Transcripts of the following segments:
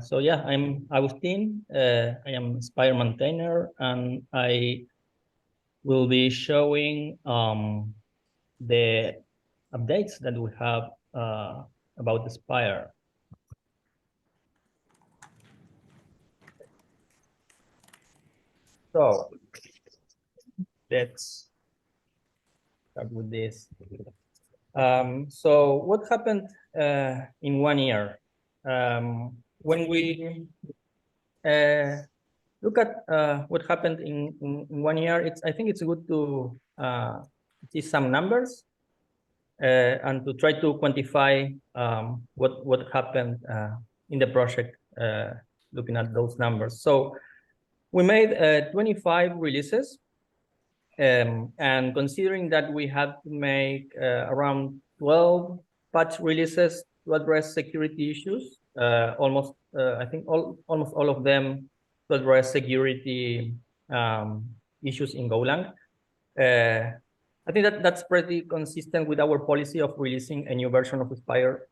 So yeah, I'm Agustín. I am SPIRE maintainer, and I will be showing the updates that we have about the SPIRE. So let's start with this. So what happened in 1 year? When we look at what happened in 1 year, I think it's good to see some numbers and to try to quantify what happened in the project, looking at those numbers. So we made 25 releases, and considering that we had to make around 12 patch releases to address security issues, almost I think almost all of them to address security issues in Golang. I think that's pretty consistent with our policy of releasing a new version of SPIRE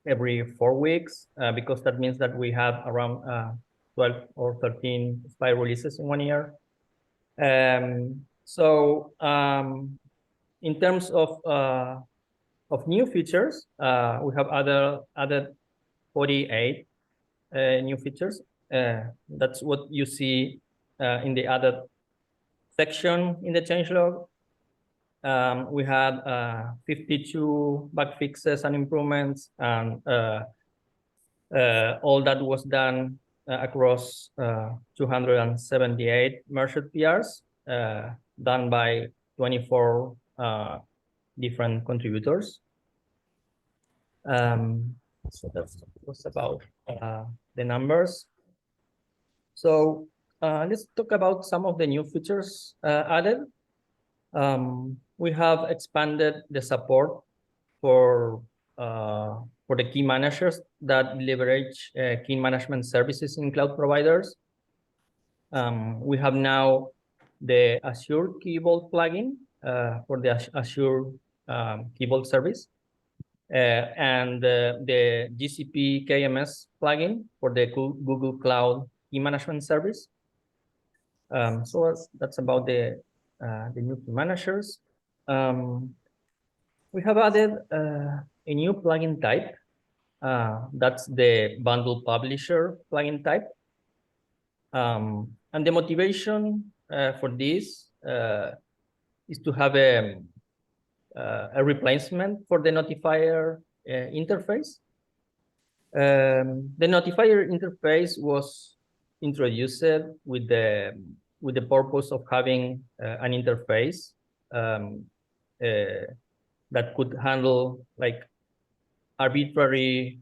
every 4 weeks, because that means that we have around 12 or 13 SPIRE releases in 1 year. So in terms of new features, we have added 48 new features. That's what you see in the added section in the changelog. We had 52 bug fixes and improvements, and all that was done across 278 merged PRs, done by 24 different contributors. So that's about the numbers. So let's talk about some of the new features added. We have expanded the support for the key managers that leverage key management services in cloud providers. We have now the Azure Key Vault plugin for the Azure Key Vault service, and the GCP KMS plugin for the Google Cloud Key Management Service. So that's about the new key managers. We have added a new plugin type. That's the bundle publisher plugin type. And the motivation for this is to have a replacement for the notifier interface. The notifier interface was introduced with the purpose of having an interface that could handle like arbitrary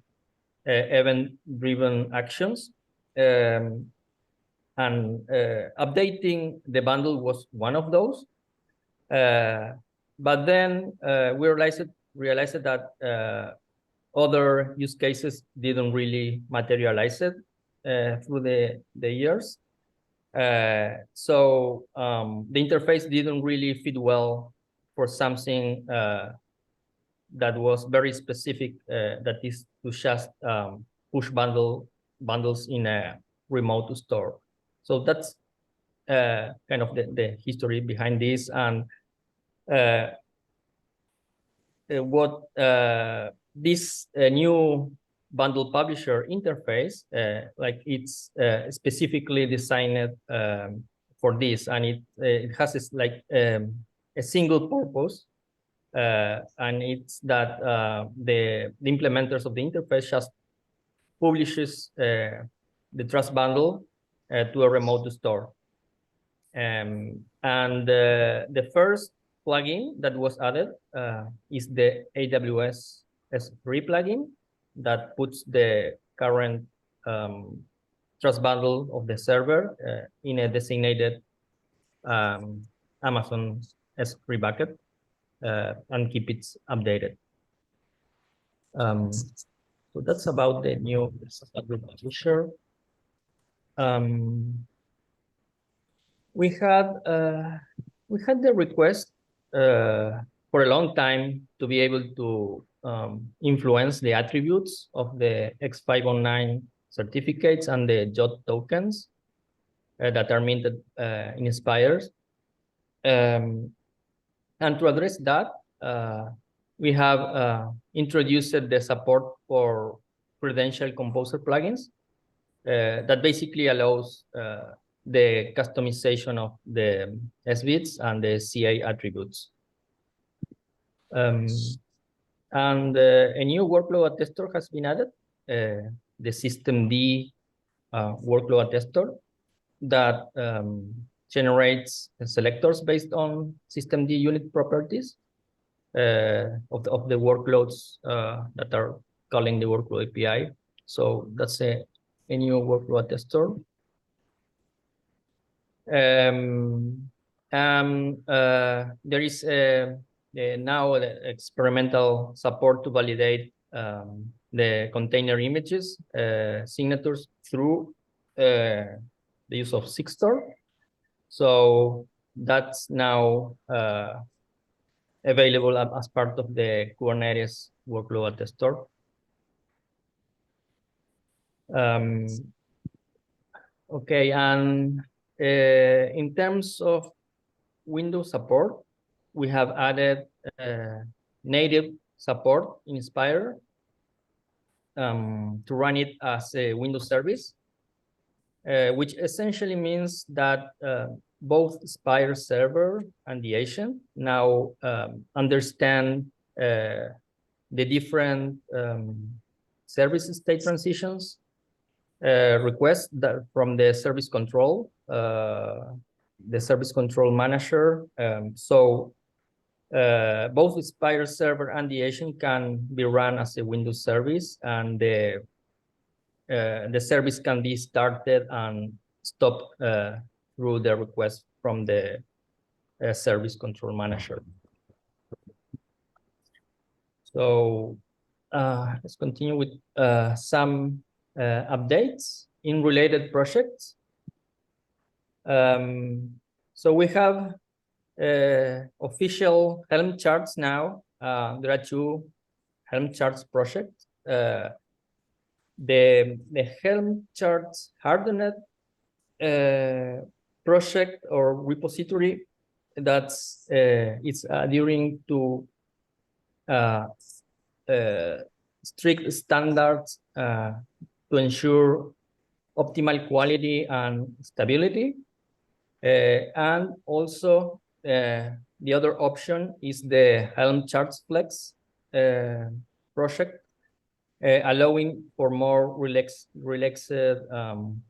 event-driven actions, and updating the bundle was one of those. But then we realized that other use cases didn't really materialize it through the years. So the interface didn't really fit well for something that was very specific, that is to just push bundles in a remote store. So that's kind of the history behind this, and what this new bundle publisher interface, like it's specifically designed for this, and it has like a single purpose, and it's that the implementers of the interface just publishes the trust bundle to a remote store. And the first plugin that was added is the AWS S3 plugin that puts the current trust bundle of the server in a designated Amazon S3 bucket and keep it updated. So that's about the new publisher. We had the request for a long time to be able to influence the attributes of the X509 certificates and the JOT tokens that are minted in SPIRE. And to address that, we have introduced the support for credential composer plugins that basically allows the customization of the SBITs and the CA attributes. And a new workflow attestor has been added, the systemd workflow attestor that generates selectors based on systemd unit properties of the workloads that are calling the workflow API. So that's a new workflow attestor. There is now experimental support to validate the container images signatures through the use of Sigstore. So that's now available as part of the Kubernetes workflow attestor. Okay, and in terms of Windows support, we have added native support in SPIRE to run it as a Windows service, which essentially means that both SPIRE server and the agent now understand the different service state transitions requests that from the service control manager. So both SPIRE server and the agent can be run as a Windows service, and the service can be started and stopped through the request from the service control manager. So let's continue with some updates in related projects. So we have official Helm charts now. There are 2 Helm charts projects. The Helm charts hardened project or repository that's it's adhering to strict standards to ensure optimal quality and stability. And also the other option is the Helm Charts Flex project, allowing for more relaxed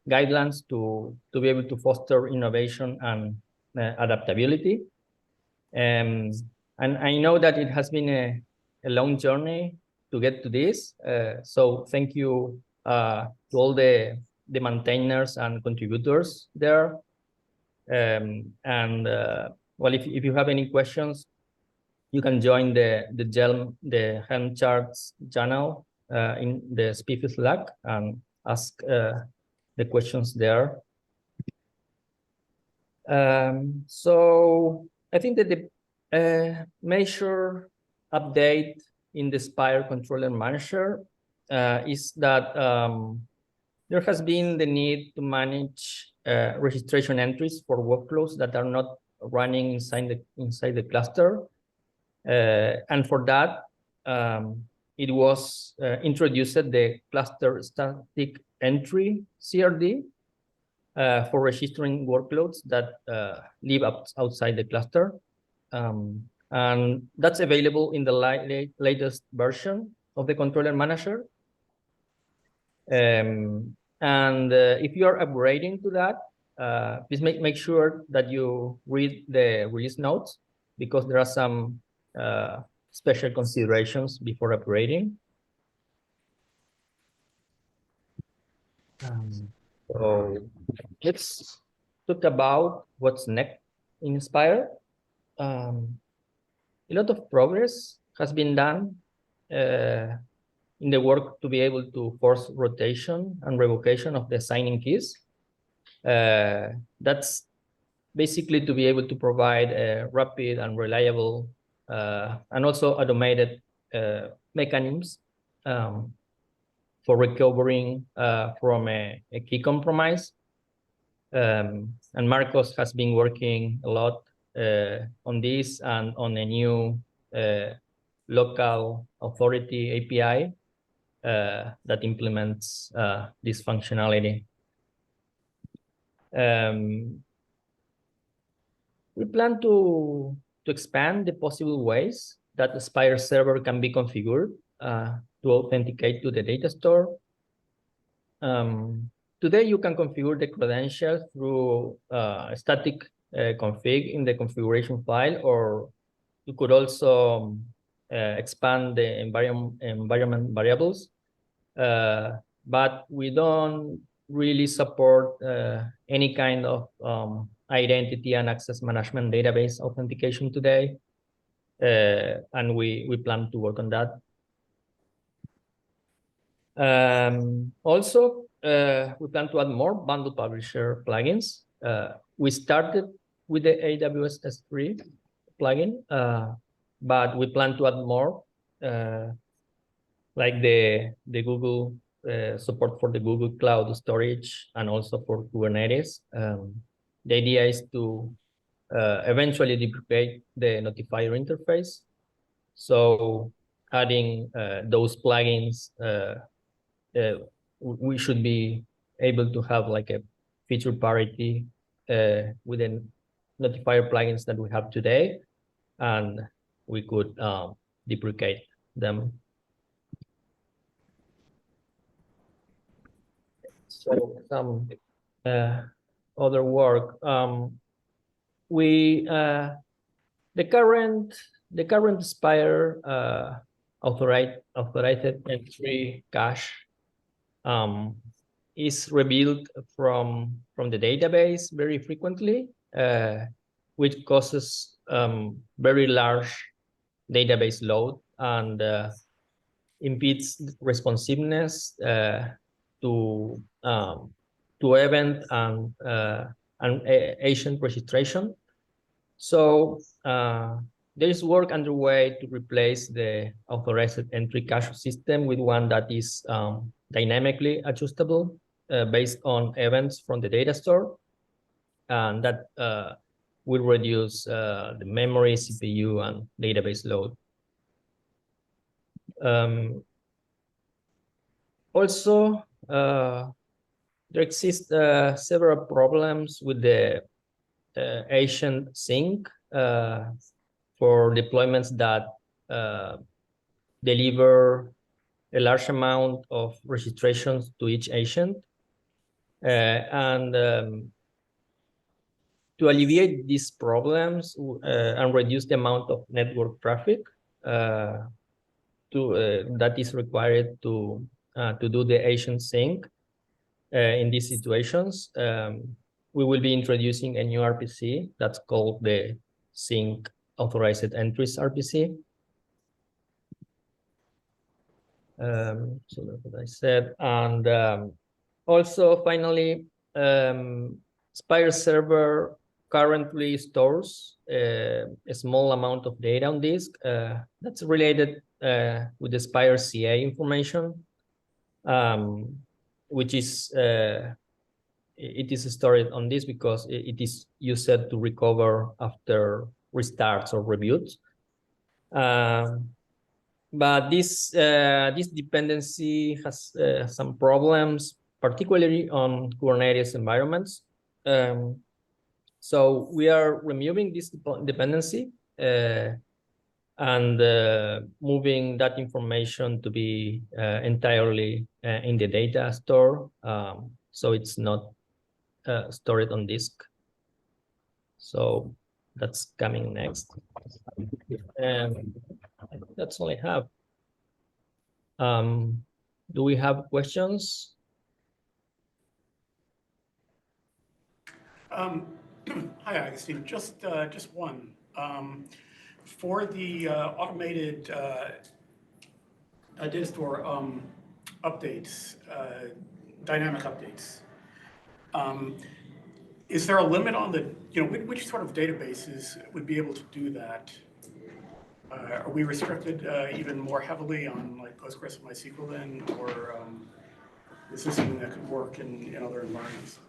guidelines to be able to foster innovation and adaptability. And I know that it has been a long journey to get to this. So thank you to all the maintainers and contributors there. Well, if you have any questions, you can join the Helm Charts channel in the SPIFFE Slack and ask the questions there. So I think that the major update in the SPIRE controller manager is that there has been the need to manage registration entries for workflows that are not running inside the cluster, and for that it was introduced the cluster static entry CRD for registering workloads that live outside the cluster, and that's available in the latest version of the controller manager. And if you are upgrading to that, please make sure that you read the release notes, because there are some special considerations before upgrading. So let's talk about what's next in SPIRE. A lot of progress has been done in the work to be able to force rotation and revocation of the signing keys. That's basically to be able to provide a rapid and reliable and also automated mechanisms for for recovering from a key compromise. And Marcos has been working a lot on this and on a new local authority API that implements this functionality. We plan to expand the possible ways that the SPIRE server can be configured to authenticate to the data store. Today, you can configure the credentials through a static config in the configuration file, or you could also expand the environment variables. But we don't really support any kind of identity and access management database authentication today. And we plan to work on that. Also, we plan to add more bundle publisher plugins. We started with the AWS S3 plugin, but we plan to add more, like the Google support for the Google Cloud storage and also for Kubernetes. The idea is to eventually deprecate the notifier interface. So adding those plugins, we should be able to have like a feature parity with the notifier plugins that we have today, and we could deprecate them. So some other work. The current SPIRE authorized entry cache is revealed from the database very frequently, which causes very large database load and impedes responsiveness to event and agent registration. So there is work underway to replace the authorized entry cache system with one that is dynamically adjustable based on events from the data store, and that will reduce the memory, CPU, and database load. Also, there exist several problems with the agent sync for deployments that deliver a large amount of registrations to each agent. And to alleviate these problems and reduce the amount of network traffic that is required to do the agent sync in these situations, we will be introducing a new RPC that's called the Sync Authorized Entries RPC. So that's what I said. And also, finally, SPIRE server currently stores a small amount of data on disk that's related with the SPIRE CA information, which is it is stored on this because it is used to recover after restarts or reboots. But this dependency has some problems, particularly on Kubernetes environments. So we are removing this dependency and moving that information to be entirely in the data store. So it's not stored on disk. So that's coming next. And that's all I have. Do we have questions? Hi, Agustín. Just one. For the automated data store updates, dynamic updates, is there a limit on the, which sort of databases would be able to do that? Are we restricted even more heavily on like Postgres and MySQL then, or This is something that could work in other environments.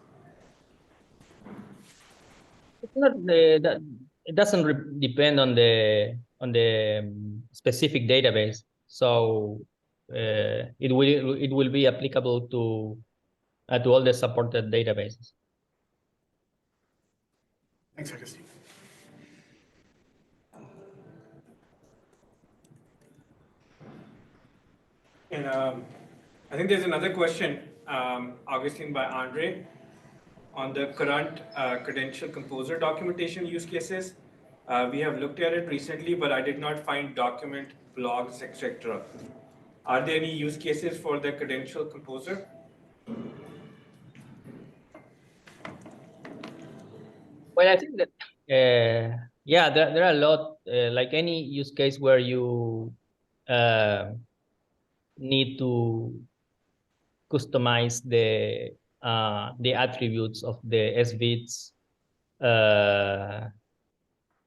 It's not that it doesn't depend on the specific database. So it will be applicable to all the supported databases. Thanks, Agustín. And I think there's another question, Agustín, by Andre, on the current credential composer documentation use cases. We have looked at it recently, but I did not find document, blogs, etc. Are there any use cases for the credential composer? Well, I think that yeah, there are a lot, like any use case where you need to customize the attributes of the SVITs.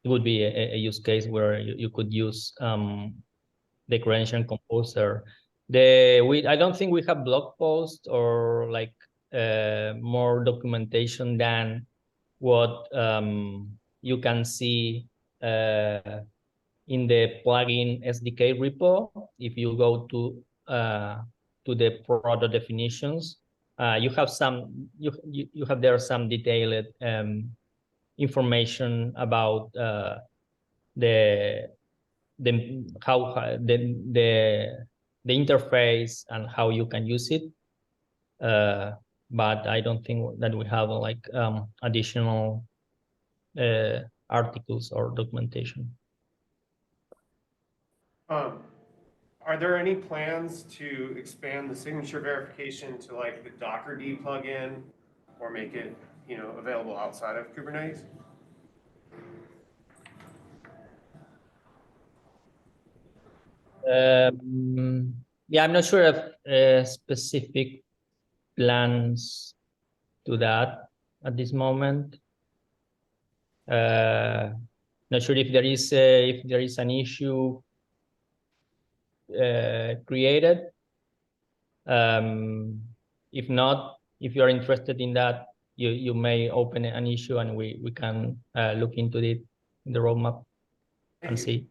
It would be a use case where you could use the credential composer. I don't think we have blog posts or like more documentation than what you can see in the plugin SDK repo. If you go to the product definitions, you have you have there some detailed information about the interface and how you can use it. But I don't think that we have like additional articles or documentation. Are there any plans to expand the signature verification to like the Docker-D plugin or make it, available outside of Kubernetes? Yeah, I'm not sure of specific plans to that at this moment. Not sure if there is an issue created. If not, if you are interested in that, you may open an issue and we can look into it in the roadmap and see.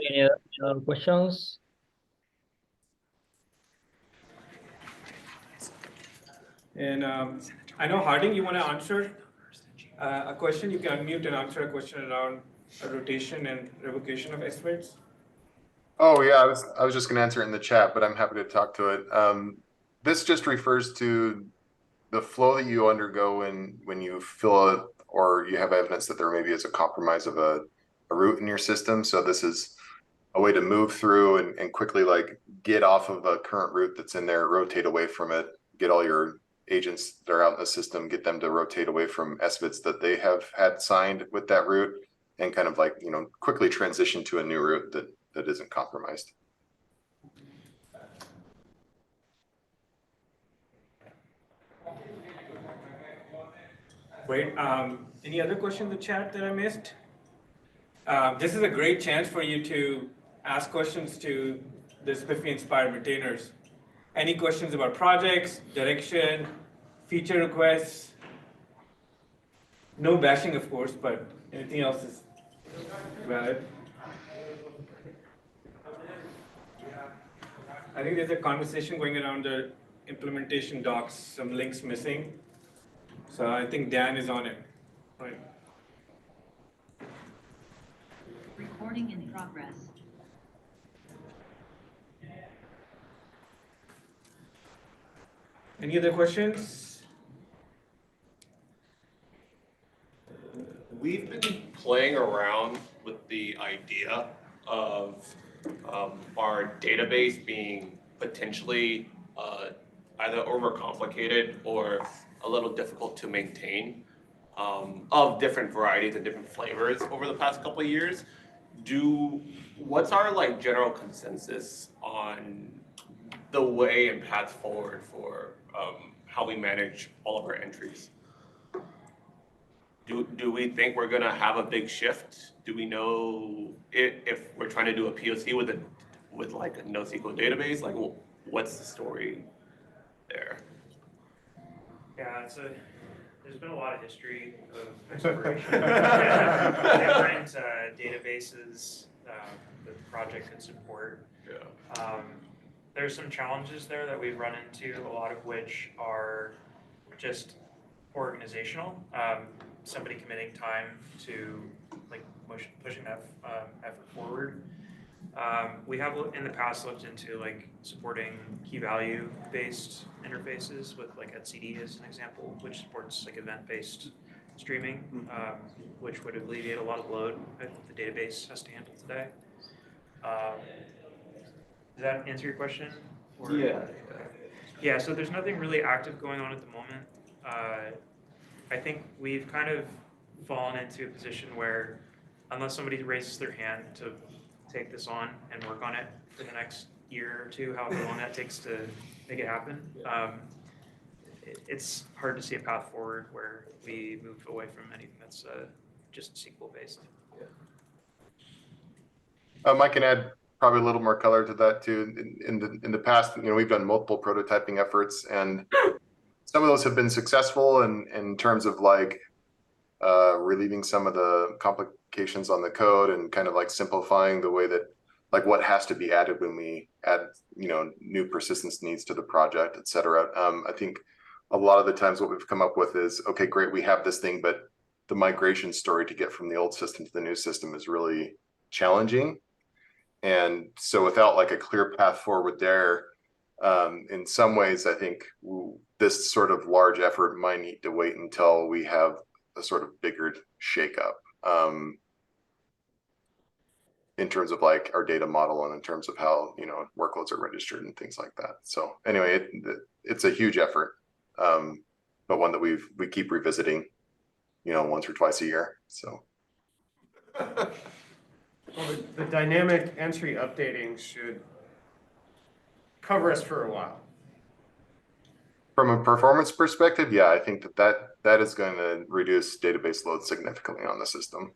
Any other questions? And I know, Harding, you want to answer a question? You can unmute and answer a question around a rotation and revocation of SVITs. Oh yeah, I was just going to answer it in the chat, but I'm happy to talk to it. This just refers to the flow that you undergo when you fill it or you have evidence that there maybe is a compromise of a root in your system. So this is a way to move through and quickly like get off of a current root that's in there, rotate away from it, get all your agents that are out in the system, get them to rotate away from SVITs that they have had signed with that root, and kind of like, quickly transition to a new root that isn't compromised. Great. Any other questions in the chat that I missed? This is a great chance for you to ask questions to the SPIFFE and SPIRE maintainers. Any questions about projects, direction, feature requests? No bashing, of course, but anything else is valid. I think there's a conversation going around the implementation docs, some links missing. So I think Dan is on it, right? Recording in progress. Any other questions? We've been playing around with the idea of our database being potentially either overcomplicated or a little difficult to maintain, of different varieties and different flavors over the past couple of years. What's our like general consensus on the way and path forward for how we manage all of our entries? do we think we're gonna have a big shift? Do we know if we're trying to do a POC with like a NoSQL database? Like, what's the story there? Yeah, there's been a lot of history of exploration. Different databases that the project could support. Yeah. There's some challenges there that we've run into, a lot of which are just organizational. Somebody committing time to like pushing that effort forward. We have in the past looked into like supporting key value based interfaces with like etcd as an example, which supports like event based streaming, which would alleviate a lot of load that the database has to handle today. Does that answer your question? Or, Yeah. Yeah, so there's nothing really active going on at the moment. I think we've kind of fallen into a position where unless somebody raises their hand to take this on and work on it for the next year or two, however long that takes to make it happen, it's hard to see a path forward where we move away from anything that's just SQL based. I can add probably a little more color to that too. In the past, we've done multiple prototyping efforts, and some of those have been successful in terms of like relieving some of the complications on the code and kind of like simplifying the way that like what has to be added when we add new persistence needs to the project, et cetera. I think a lot of the times what we've come up with is, okay, great, we have this thing, but the migration story to get from the old system to the new system is really challenging. And so without like a clear path forward there, in some ways, I think this sort of large effort might need to wait until we have a sort of bigger shakeup in terms of like our data model and in terms of how workloads are registered and things like that. So anyway, it's a huge effort, but one that we keep revisiting, once or twice a year. So. Well, the dynamic entry updating should cover us for a while. From a performance perspective, yeah, I think that is going to reduce database load significantly on the system.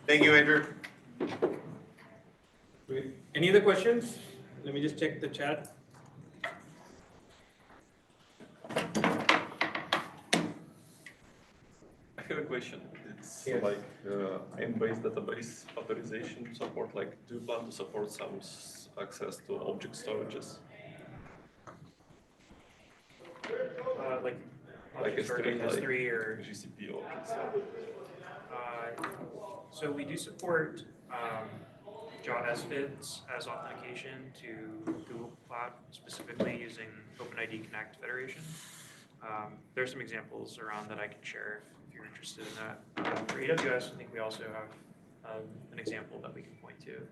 Thank you, Andrew. Great. Any other questions? Let me just check the chat. I have a question. It's like AIM-based database authorization support. Like, do you plan to support some access to object storages? Like S3 or GCP or so we do support JSFIDs as authentication to Google Cloud, specifically using OpenID Connect Federation. There's some examples around that I can share if you're interested in that. For AWS, I think we also have an example that we can point to.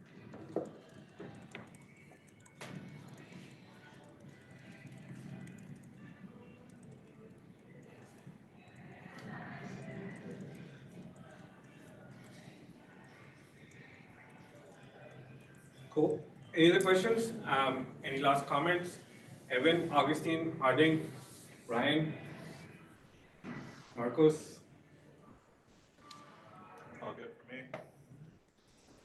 Cool. Any other questions? Any last comments? Evan, Agustín, Harding, Ryan, Marcos?